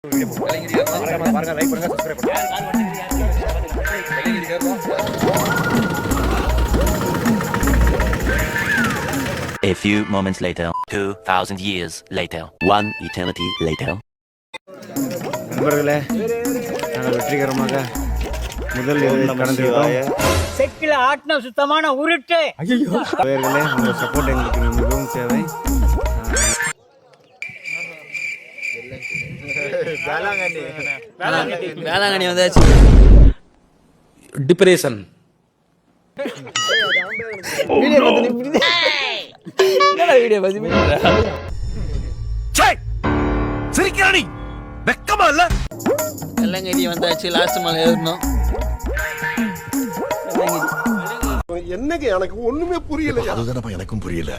A few moments later, 2,000 years later, one eternity later. நண்பர்களே, நாங்கள் வெற்றிகரமாக முதல் கடந்துவிட்டோம். செக்கில ஆட்டின சுத்தமான உருட்டு. நேயர்களே, உங்கள் சப்போர்ட் எங்களுக்கு மிகவும் தேவை. வேளாங்கண்ணி வந்தாச்சு. டிப்ரெஷன் வீடியோ சிரிக்கிறானி வெக்கமா இல்ல? வெள்ளங்கடி வந்தாச்சு. லாஸ்ட் மலை ஏறணும். என்னங்க எனக்கு ஒண்ணுமே புரியல. அதுதானப்பா எனக்கும் புரியல.